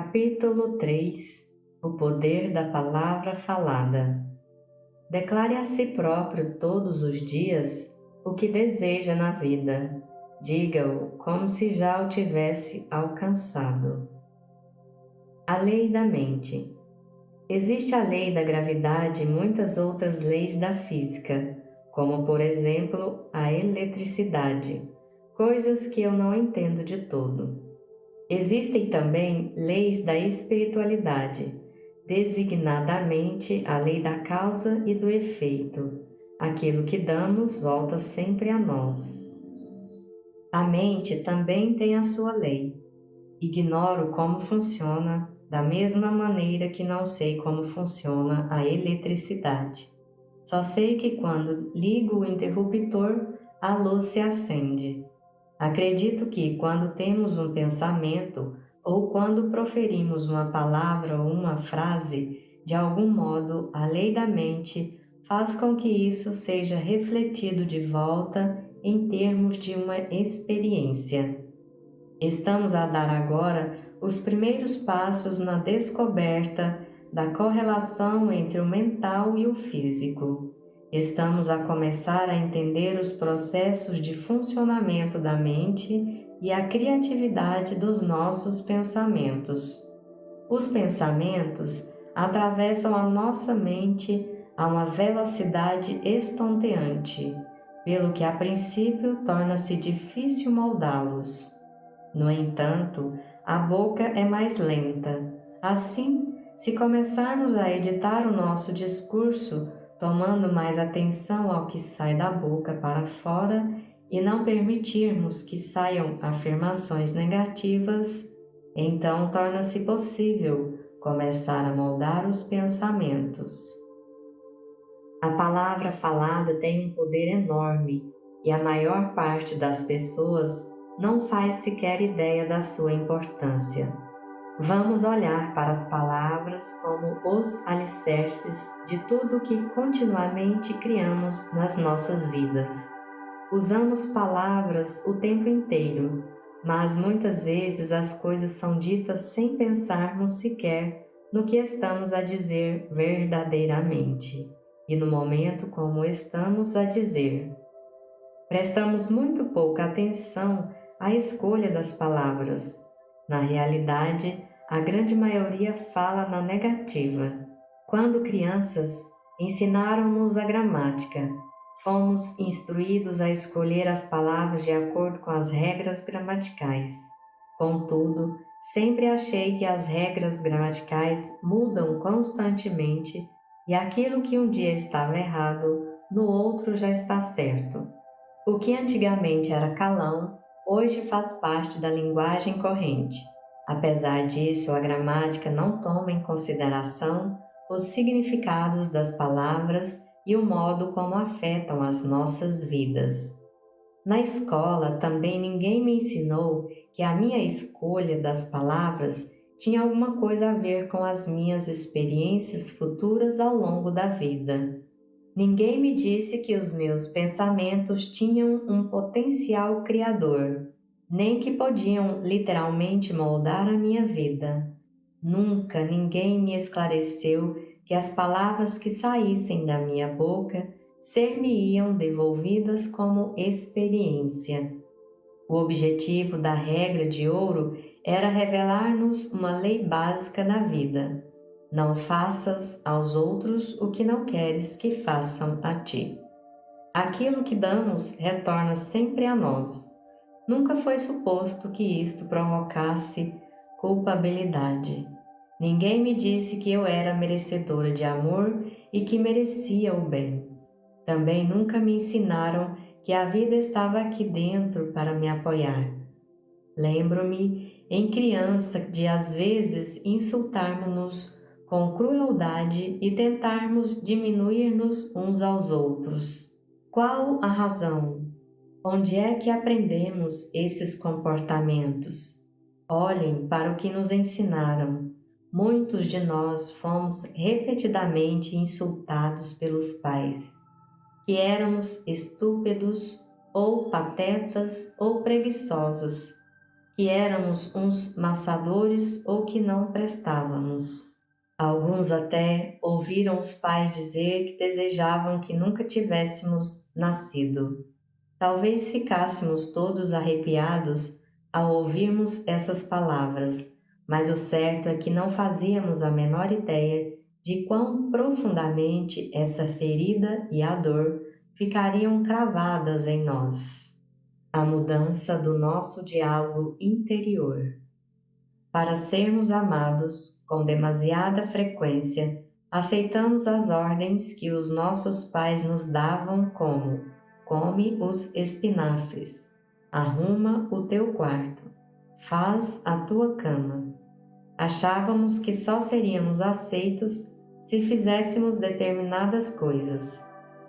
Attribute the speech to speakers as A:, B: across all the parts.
A: Capítulo 3. O poder da palavra falada. Declare a si próprio todos os dias o que deseja na vida. Diga-o como se já o tivesse alcançado. A lei da mente. Existe a lei da gravidade e muitas outras leis da física, como por exemplo a eletricidade, coisas que eu não entendo de todo. Existem também leis da espiritualidade, designadamente a lei da causa e do efeito. Aquilo que damos volta sempre a nós. A mente também tem a sua lei. Ignoro como funciona, da mesma maneira que não sei como funciona a eletricidade. Só sei que quando ligo o interruptor, a luz se acende. Acredito que quando temos um pensamento ou quando proferimos uma palavra ou uma frase, de algum modo a lei da mente faz com que isso seja refletido de volta em termos de uma experiência. Estamos a dar agora os primeiros passos na descoberta da correlação entre o mental e o físico. Estamos a começar a entender os processos de funcionamento da mente e a criatividade dos nossos pensamentos. Os pensamentos atravessam a nossa mente a uma velocidade estonteante, pelo que a princípio torna-se difícil moldá-los. No entanto, a boca é mais lenta. Assim, se começarmos a editar o nosso discurso, tomando mais atenção ao que sai da boca para fora e não permitirmos que saiam afirmações negativas, então torna-se possível começar a moldar os pensamentos. A palavra falada tem um poder enorme e a maior parte das pessoas não faz sequer ideia da sua importância. Vamos olhar para as palavras como os alicerces de tudo que continuamente criamos nas nossas vidas. Usamos palavras o tempo inteiro, mas muitas vezes as coisas são ditas sem pensarmos sequer no que estamos a dizer verdadeiramente e no momento como estamos a dizer. Prestamos muito pouca atenção à escolha das palavras. Na realidade, a grande maioria fala na negativa. Quando crianças, ensinaram-nos a gramática. Fomos instruídos a escolher as palavras de acordo com as regras gramaticais. Contudo, sempre achei que as regras gramaticais mudam constantemente e aquilo que um dia estava errado, no outro já está certo. O que antigamente era calão, hoje faz parte da linguagem corrente. Apesar disso, a gramática não toma em consideração os significados das palavras e o modo como afetam as nossas vidas. Na escola também ninguém me ensinou que a minha escolha das palavras tinha alguma coisa a ver com as minhas experiências futuras ao longo da vida. Ninguém me disse que os meus pensamentos tinham um potencial criador, nem que podiam literalmente moldar a minha vida. Nunca ninguém me esclareceu que as palavras que saíssem da minha boca ser-me-iam devolvidas como experiência. O objetivo da regra de ouro era revelar-nos uma lei básica na vida. Não faças aos outros o que não queres que façam a ti. Aquilo que damos retorna sempre a nós. Nunca foi suposto que isto provocasse culpabilidade. Ninguém me disse que eu era merecedora de amor e que merecia o bem. Também nunca me ensinaram que a vida estava aqui dentro para me apoiar. Lembro-me, em criança, de às vezes insultarmos-nos com crueldade e tentarmos diminuir-nos uns aos outros. Qual a razão? Onde é que aprendemos esses comportamentos? Olhem para o que nos ensinaram. Muitos de nós fomos repetidamente insultados pelos pais, que éramos estúpidos ou patetas ou preguiçosos, que éramos uns maçadores ou que não prestávamos. Alguns até ouviram os pais dizer que desejavam que nunca tivéssemos nascido. Talvez ficássemos todos arrepiados ao ouvirmos essas palavras, mas o certo é que não fazíamos a menor ideia de quão profundamente essa ferida e a dor ficariam cravadas em nós. A mudança do nosso diálogo interior. Para sermos amados com demasiada frequência, aceitamos as ordens que os nossos pais nos davam como: come os espinafres, arruma o teu quarto, faz a tua cama. Achávamos que só seríamos aceitos se fizéssemos determinadas coisas,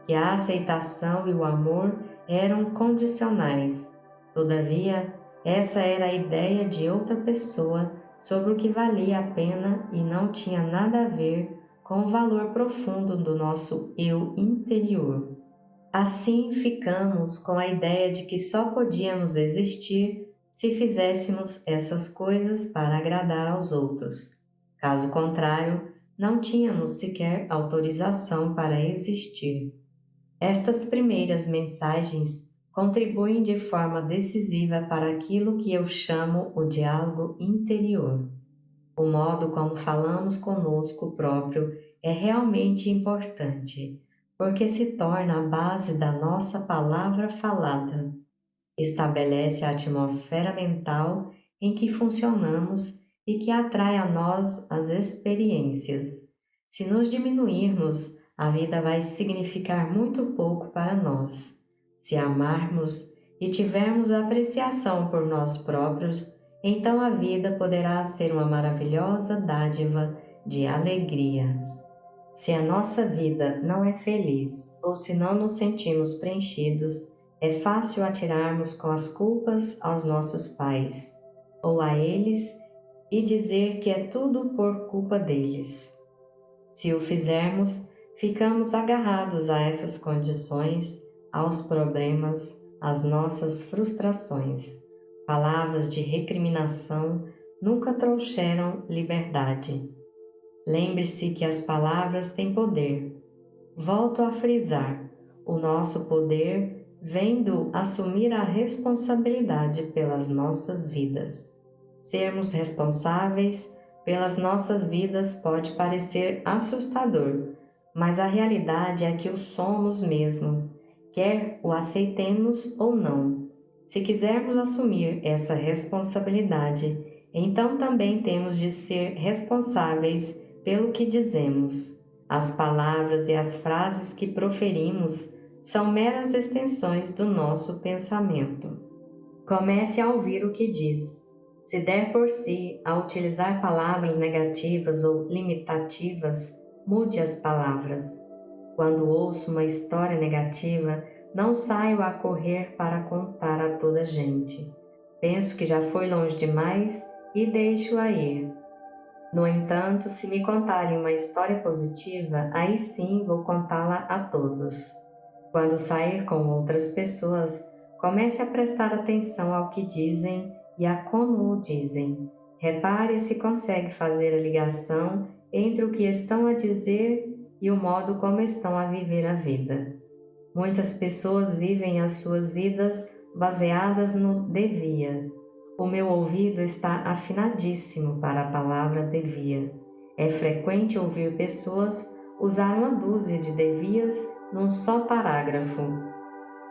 A: que a aceitação e o amor eram condicionais. Todavia, essa era a ideia de outra pessoa sobre o que valia a pena e não tinha nada a ver com o valor profundo do nosso eu interior. Assim ficamos com a ideia de que só podíamos existir se fizéssemos essas coisas para agradar aos outros. Caso contrário, não tínhamos sequer autorização para existir. Estas primeiras mensagens contribuem de forma decisiva para aquilo que eu chamo o diálogo interior. O modo como falamos conosco próprio é realmente importante, porque se torna a base da nossa palavra falada. Estabelece a atmosfera mental em que funcionamos e que atrai a nós as experiências. Se nos diminuirmos, a vida vai significar muito pouco para nós. Se amarmos e tivermos apreciação por nós próprios, então a vida poderá ser uma maravilhosa dádiva de alegria. Se a nossa vida não é feliz ou se não nos sentimos preenchidos, é fácil atirarmos com as culpas aos nossos pais ou a eles e dizer que é tudo por culpa deles. Se o fizermos, ficamos agarrados a essas condições, aos problemas, às nossas frustrações. Palavras de recriminação nunca trouxeram liberdade. Lembre-se que as palavras têm poder. Volto a frisar, o nosso poder vem do assumir a responsabilidade pelas nossas vidas. Sermos responsáveis pelas nossas vidas pode parecer assustador, mas a realidade é que o somos mesmo, quer o aceitemos ou não. Se quisermos assumir essa responsabilidade, então também temos de ser responsáveis pelo que dizemos. As palavras e as frases que proferimos são meras extensões do nosso pensamento. Comece a ouvir o que diz. Se der por si a utilizar palavras negativas ou limitativas, mude as palavras. Quando ouço uma história negativa, não saio a correr para contar a toda a gente. Penso que já foi longe demais e deixo-a ir. No entanto, se me contarem uma história positiva, aí sim vou contá-la a todos. Quando sair com outras pessoas, comece a prestar atenção ao que dizem e a como o dizem. Repare se consegue fazer a ligação entre o que estão a dizer e o modo como estão a viver a vida. Muitas pessoas vivem as suas vidas baseadas no devia. O meu ouvido está afinadíssimo para a palavra devia. É frequente ouvir pessoas usar uma dúzia de devias num só parágrafo.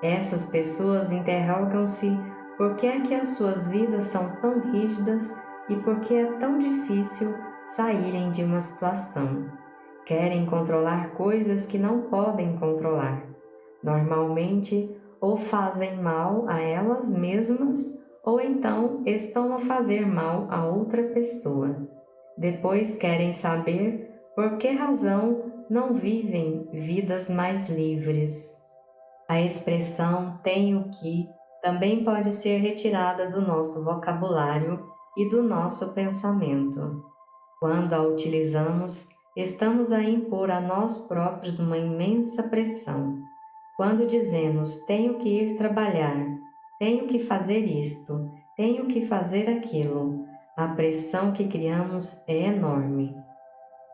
A: Essas pessoas interrogam-se por que é que as suas vidas são tão rígidas e por que é tão difícil saírem de uma situação. Querem controlar coisas que não podem controlar. Normalmente, ou fazem mal a elas mesmas, ou então estão a fazer mal a outra pessoa. Depois querem saber por que razão não vivem vidas mais livres. A expressão tenho que também pode ser retirada do nosso vocabulário e do nosso pensamento. Quando a utilizamos, estamos a impor a nós próprios uma imensa pressão. Quando dizemos tenho que ir trabalhar, tenho que fazer isto, tenho que fazer aquilo. A pressão que criamos é enorme.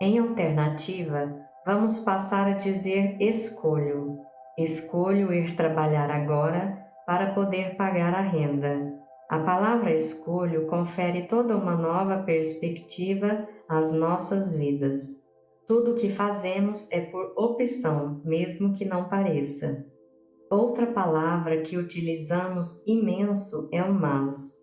A: Em alternativa, vamos passar a dizer escolho. Escolho ir trabalhar agora para poder pagar a renda. A palavra escolho confere toda uma nova perspectiva às nossas vidas. Tudo o que fazemos é por opção, mesmo que não pareça. Outra palavra que utilizamos imenso é o mas.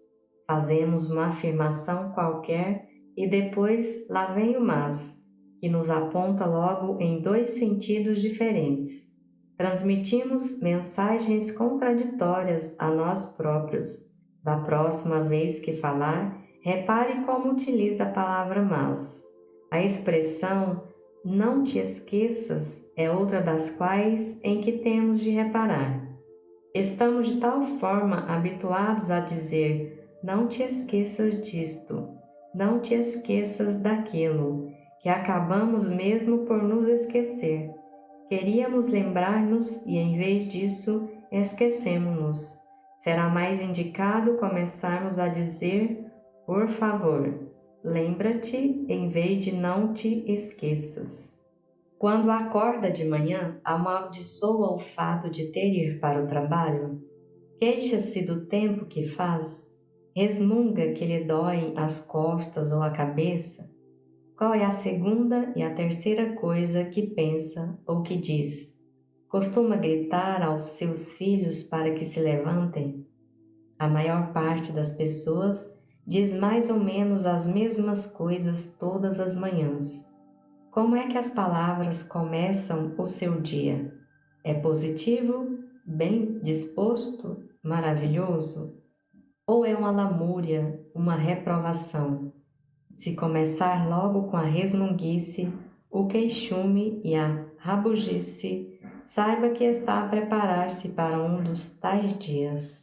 A: Fazemos uma afirmação qualquer e depois lá vem o mas, que nos aponta logo em dois sentidos diferentes. Transmitimos mensagens contraditórias a nós próprios. Da próxima vez que falar, repare como utiliza a palavra mas. A expressão não te esqueças é outra das quais em que temos de reparar. Estamos de tal forma habituados a dizer não te esqueças disto, não te esqueças daquilo, que acabamos mesmo por nos esquecer. Queríamos lembrar-nos e, em vez disso, esquecemos-nos. Será mais indicado começarmos a dizer, por favor, lembra-te em vez de não te esqueças. Quando acorda de manhã, amaldiçoa o fato de ter ir para o trabalho? Queixa-se do tempo que faz? Resmunga que lhe doem as costas ou a cabeça? Qual é a segunda e a terceira coisa que pensa ou que diz? Costuma gritar aos seus filhos para que se levantem? A maior parte das pessoas diz mais ou menos as mesmas coisas todas as manhãs. Como é que as palavras começam o seu dia? É positivo, bem disposto, maravilhoso? Ou é uma lamúria, uma reprovação? Se começar logo com a resmunguice, o queixume e a rabugice, saiba que está a preparar-se para um dos tais dias.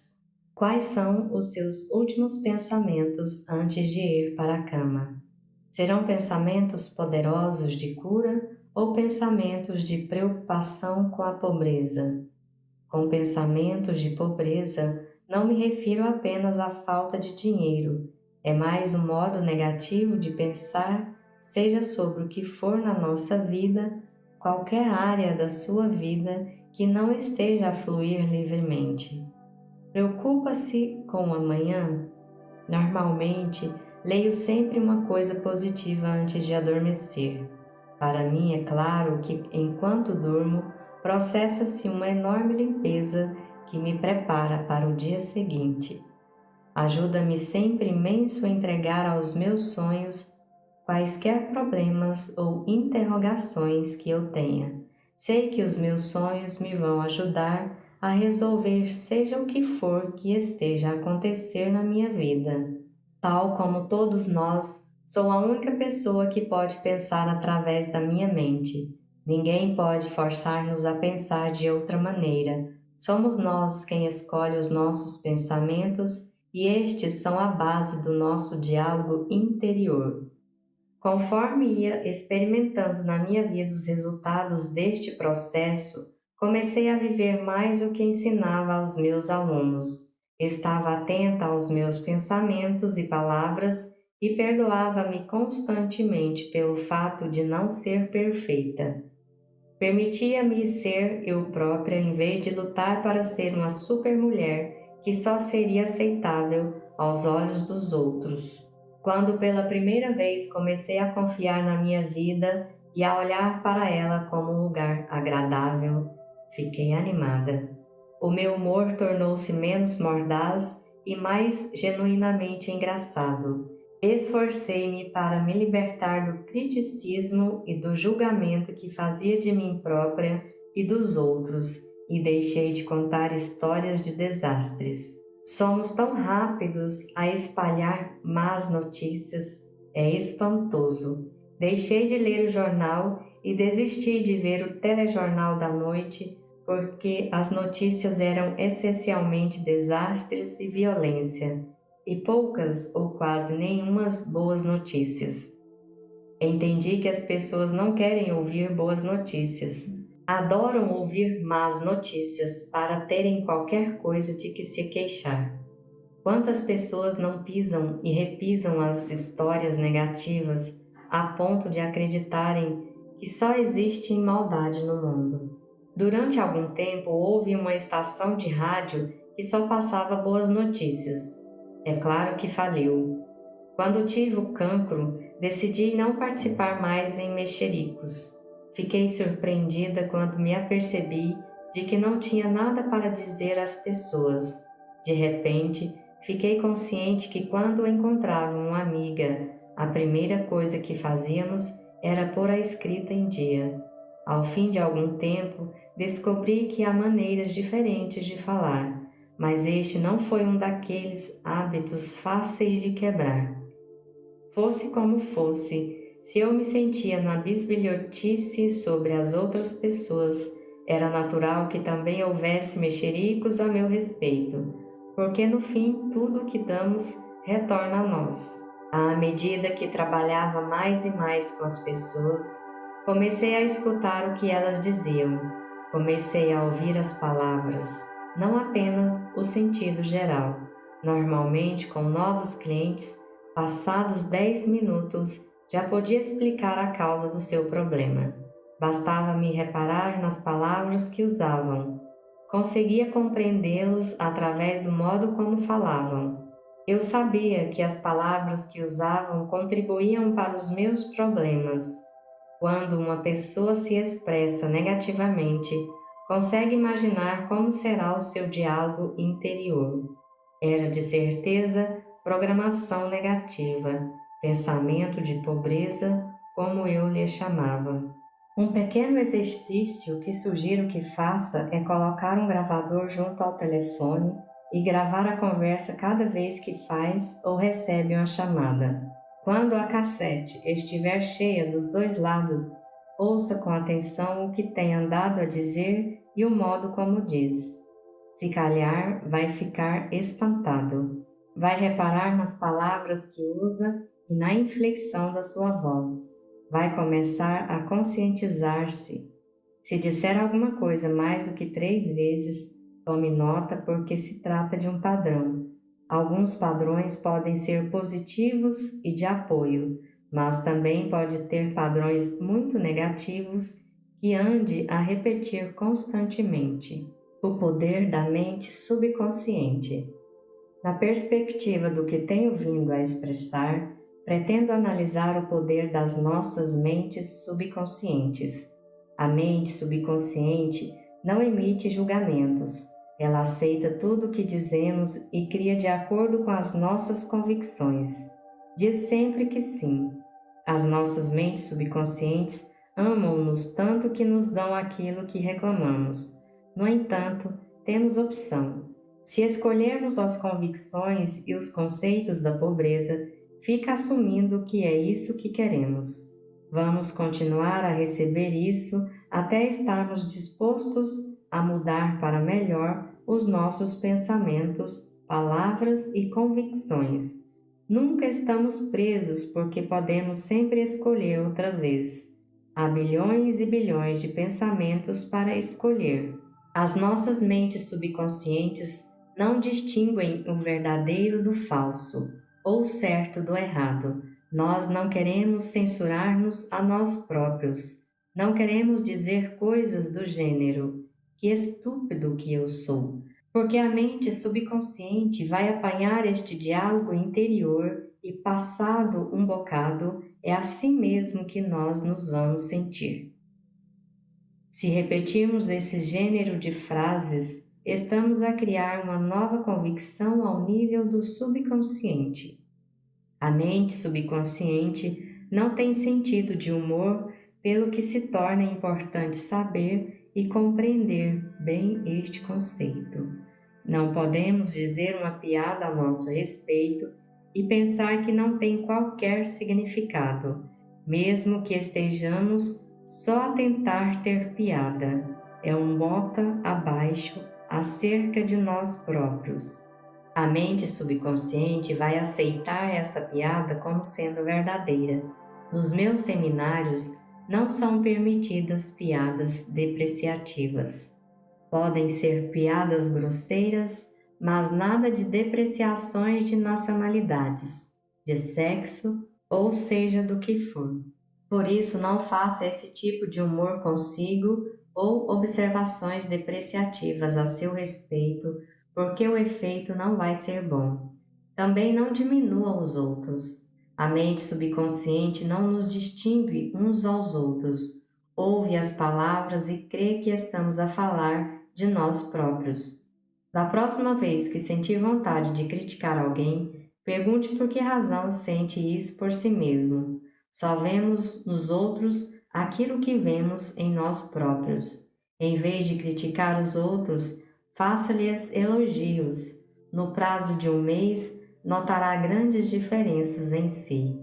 A: Quais são os seus últimos pensamentos antes de ir para a cama? Serão pensamentos poderosos de cura ou pensamentos de preocupação com a pobreza? Com pensamentos de pobreza, não me refiro apenas à falta de dinheiro. É mais um modo negativo de pensar, seja sobre o que for na nossa vida, qualquer área da sua vida que não esteja a fluir livremente. Preocupa-se com o amanhã? Normalmente, leio sempre uma coisa positiva antes de adormecer. Para mim, é claro que, enquanto durmo, processa-se uma enorme limpeza que me prepara para o dia seguinte. Ajuda-me sempre imenso a entregar aos meus sonhos quaisquer problemas ou interrogações que eu tenha. Sei que os meus sonhos me vão ajudar a resolver seja o que for que esteja a acontecer na minha vida. Tal como todos nós, sou a única pessoa que pode pensar através da minha mente. Ninguém pode forçar-nos a pensar de outra maneira. Somos nós quem escolhe os nossos pensamentos e estes são a base do nosso diálogo interior. Conforme ia experimentando na minha vida os resultados deste processo, comecei a viver mais o que ensinava aos meus alunos. Estava atenta aos meus pensamentos e palavras e perdoava-me constantemente pelo fato de não ser perfeita. Permitia-me ser eu própria em vez de lutar para ser uma supermulher que só seria aceitável aos olhos dos outros. Quando pela primeira vez comecei a confiar na minha vida e a olhar para ela como um lugar agradável, fiquei animada. O meu humor tornou-se menos mordaz e mais genuinamente engraçado. Esforcei-me para me libertar do criticismo e do julgamento que fazia de mim própria e dos outros, e deixei de contar histórias de desastres. Somos tão rápidos a espalhar más notícias, é espantoso. Deixei de ler o jornal e desisti de ver o telejornal da noite porque as notícias eram essencialmente desastres e violência, e poucas ou quase nenhumas boas notícias. Entendi que as pessoas não querem ouvir boas notícias. Adoram ouvir más notícias para terem qualquer coisa de que se queixar. Quantas pessoas não pisam e repisam as histórias negativas a ponto de acreditarem que só existe maldade no mundo? Durante algum tempo houve uma estação de rádio que só passava boas notícias. É claro que faliu. Quando tive o cancro, decidi não participar mais em mexericos. Fiquei surpreendida quando me apercebi de que não tinha nada para dizer às pessoas. De repente, fiquei consciente que quando encontrava uma amiga, a primeira coisa que fazíamos era pôr a escrita em dia. Ao fim de algum tempo, descobri que há maneiras diferentes de falar, mas este não foi um daqueles hábitos fáceis de quebrar. Fosse como fosse, se eu me sentia na bisbilhotice sobre as outras pessoas, era natural que também houvesse mexericos a meu respeito, porque no fim tudo o que damos retorna a nós. À medida que trabalhava mais e mais com as pessoas, comecei a escutar o que elas diziam, comecei a ouvir as palavras, não apenas o sentido geral. Normalmente, com novos clientes, passados 10 minutos, já podia explicar a causa do seu problema. Bastava-me reparar nas palavras que usavam. Conseguia compreendê-los através do modo como falavam. Eu sabia que as palavras que usavam contribuíam para os meus problemas. Quando uma pessoa se expressa negativamente, consegue imaginar como será o seu diálogo interior. Era de certeza programação negativa, pensamento de pobreza, como eu lhe chamava. Um pequeno exercício que sugiro que faça é colocar um gravador junto ao telefone e gravar a conversa cada vez que faz ou recebe uma chamada. Quando a cassete estiver cheia dos dois lados, ouça com atenção o que tem andado a dizer e o modo como diz. Se calhar, vai ficar espantado. Vai reparar nas palavras que usa e na inflexão da sua voz. Vai começar a conscientizar-se. Se disser alguma coisa mais do que 3 vezes, tome nota porque se trata de um padrão. Alguns padrões podem ser positivos e de apoio, mas também pode ter padrões muito negativos que ande a repetir constantemente. O poder da mente subconsciente. Na perspectiva do que tenho vindo a expressar, pretendo analisar o poder das nossas mentes subconscientes. A mente subconsciente não emite julgamentos. Ela aceita tudo o que dizemos e cria de acordo com as nossas convicções. Diz sempre que sim. As nossas mentes subconscientes amam-nos tanto que nos dão aquilo que reclamamos. No entanto, temos opção. Se escolhermos as convicções e os conceitos da pobreza, fica assumindo que é isso que queremos. Vamos continuar a receber isso até estarmos dispostos a mudar para melhor os nossos pensamentos, palavras e convicções. Nunca estamos presos porque podemos sempre escolher outra vez. Há bilhões e bilhões de pensamentos para escolher. As nossas mentes subconscientes não distinguem o verdadeiro do falso, ou o certo do errado. Nós não queremos censurar-nos a nós próprios. Não queremos dizer coisas do gênero: que estúpido que eu sou, porque a mente subconsciente vai apanhar este diálogo interior e, passado um bocado, é assim mesmo que nós nos vamos sentir. Se repetirmos esse gênero de frases, estamos a criar uma nova convicção ao nível do subconsciente. A mente subconsciente não tem sentido de humor, pelo que se torna importante saber e compreender bem este conceito. Não podemos dizer uma piada a nosso respeito e pensar que não tem qualquer significado, mesmo que estejamos só a tentar ter piada. É um bota abaixo acerca de nós próprios. A mente subconsciente vai aceitar essa piada como sendo verdadeira. Nos meus seminários, não são permitidas piadas depreciativas. Podem ser piadas grosseiras, mas nada de depreciações de nacionalidades, de sexo ou seja do que for. Por isso, não faça esse tipo de humor consigo ou observações depreciativas a seu respeito, porque o efeito não vai ser bom. Também não diminua os outros. A mente subconsciente não nos distingue uns aos outros. Ouve as palavras e crê que estamos a falar de nós próprios. Da próxima vez que sentir vontade de criticar alguém, pergunte por que razão sente isso por si mesmo. Só vemos nos outros aquilo que vemos em nós próprios. Em vez de criticar os outros, faça-lhes elogios. No prazo de um mês, notará grandes diferenças em si.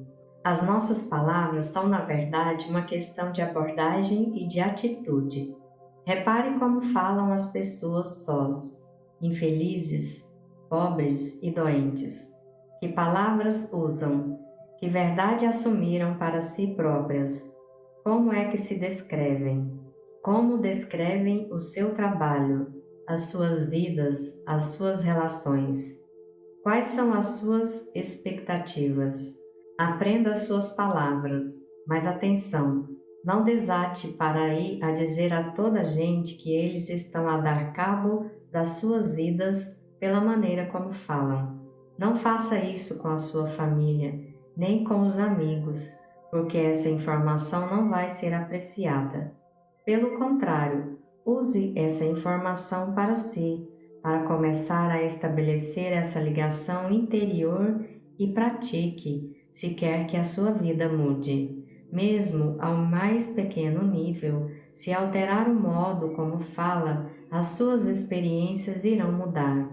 A: As nossas palavras são, na verdade, uma questão de abordagem e de atitude. Repare como falam as pessoas sós, infelizes, pobres e doentes. Que palavras usam? Que verdade assumiram para si próprias? Como é que se descrevem? Como descrevem o seu trabalho, as suas vidas, as suas relações? Quais são as suas expectativas? Aprenda as suas palavras, mas atenção, não desate para aí a dizer a toda a gente que eles estão a dar cabo das suas vidas pela maneira como falam. Não faça isso com a sua família, nem com os amigos, porque essa informação não vai ser apreciada. Pelo contrário, use essa informação para si, para começar a estabelecer essa ligação interior e pratique, se quer que a sua vida mude. Mesmo ao mais pequeno nível, se alterar o modo como fala, as suas experiências irão mudar.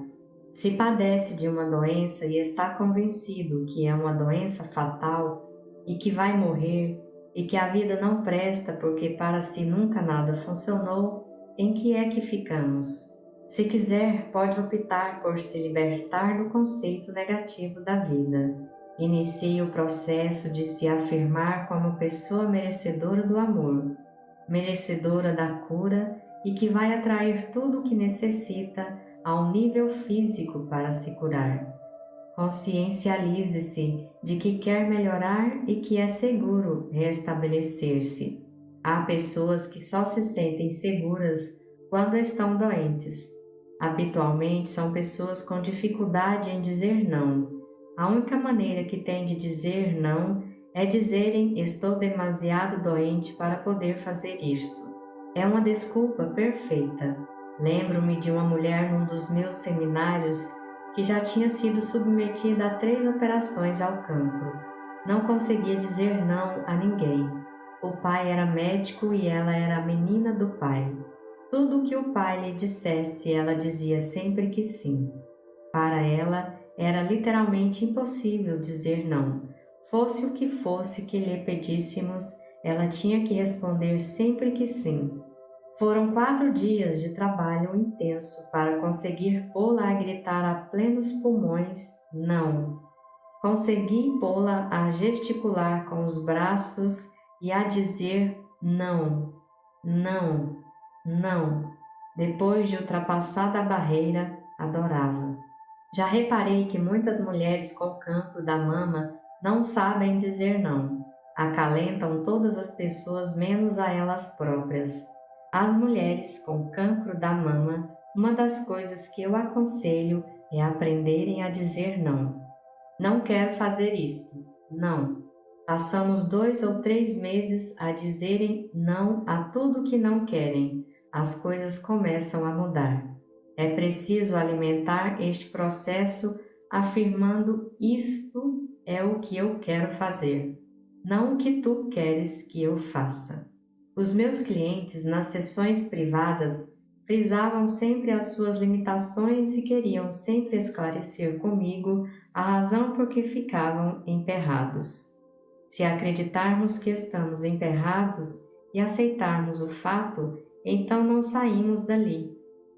A: Se padece de uma doença e está convencido que é uma doença fatal e que vai morrer e que a vida não presta porque para si nunca nada funcionou, em que é que ficamos? Se quiser, pode optar por se libertar do conceito negativo da vida. Inicie o processo de se afirmar como pessoa merecedora do amor, merecedora da cura e que vai atrair tudo o que necessita ao nível físico para se curar. Consciencialize-se de que quer melhorar e que é seguro restabelecer-se. Há pessoas que só se sentem seguras quando estão doentes. Habitualmente são pessoas com dificuldade em dizer não. A única maneira que têm de dizer não é dizerem estou demasiado doente para poder fazer isso. É uma desculpa perfeita. Lembro-me de uma mulher num dos meus seminários que já tinha sido submetida a 3 operações ao cancro. Não conseguia dizer não a ninguém. O pai era médico e ela era a menina do pai. Tudo o que o pai lhe dissesse, ela dizia sempre que sim. Para ela, era literalmente impossível dizer não. Fosse o que fosse que lhe pedíssemos, ela tinha que responder sempre que sim. Foram 4 dias de trabalho intenso para conseguir pô-la a gritar a plenos pulmões não. Consegui pô-la a gesticular com os braços e a dizer não, não, não. Depois de ultrapassada a barreira, adorava. Já reparei que muitas mulheres com cancro da mama não sabem dizer não. Acalentam todas as pessoas menos a elas próprias. As mulheres com cancro da mama, uma das coisas que eu aconselho é aprenderem a dizer não. Não quero fazer isto. Não. Passamos 2 ou 3 meses a dizerem não a tudo que não querem. As coisas começam a mudar. É preciso alimentar este processo afirmando isto é o que eu quero fazer, não o que tu queres que eu faça. Os meus clientes nas sessões privadas frisavam sempre as suas limitações e queriam sempre esclarecer comigo a razão por que ficavam emperrados. Se acreditarmos que estamos emperrados e aceitarmos o fato, então não saímos dali.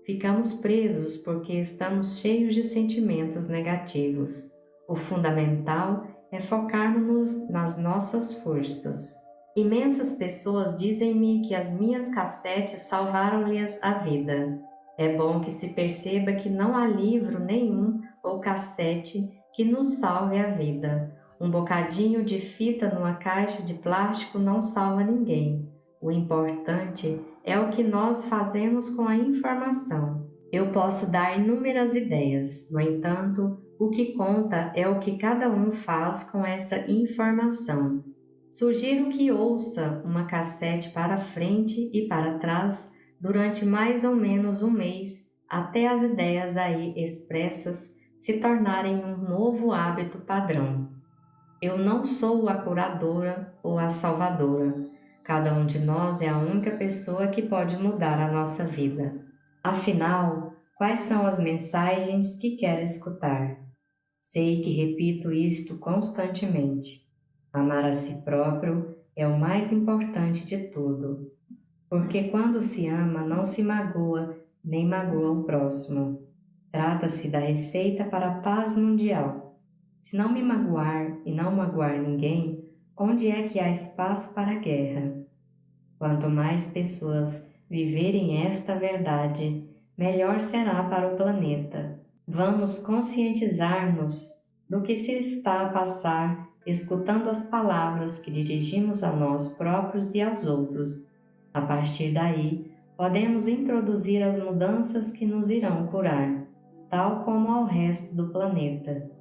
A: Ficamos presos porque estamos cheios de sentimentos negativos. O fundamental é focarmos nas nossas forças. Imensas pessoas dizem-me que as minhas cassetes salvaram-lhes a vida. É bom que se perceba que não há livro nenhum ou cassete que nos salve a vida. Um bocadinho de fita numa caixa de plástico não salva ninguém. O importante é o que nós fazemos com a informação. Eu posso dar inúmeras ideias, no entanto, o que conta é o que cada um faz com essa informação. Sugiro que ouça uma cassete para frente e para trás durante mais ou menos um mês, até as ideias aí expressas se tornarem um novo hábito padrão. Eu não sou a curadora ou a salvadora. Cada um de nós é a única pessoa que pode mudar a nossa vida. Afinal, quais são as mensagens que quer escutar? Sei que repito isto constantemente. Amar a si próprio é o mais importante de tudo, porque quando se ama, não se magoa nem magoa o próximo. Trata-se da receita para a paz mundial. Se não me magoar e não magoar ninguém, onde é que há espaço para a guerra? Quanto mais pessoas viverem esta verdade, melhor será para o planeta. Vamos conscientizar-nos do que se está a passar, escutando as palavras que dirigimos a nós próprios e aos outros. A partir daí, podemos introduzir as mudanças que nos irão curar, tal como ao resto do planeta.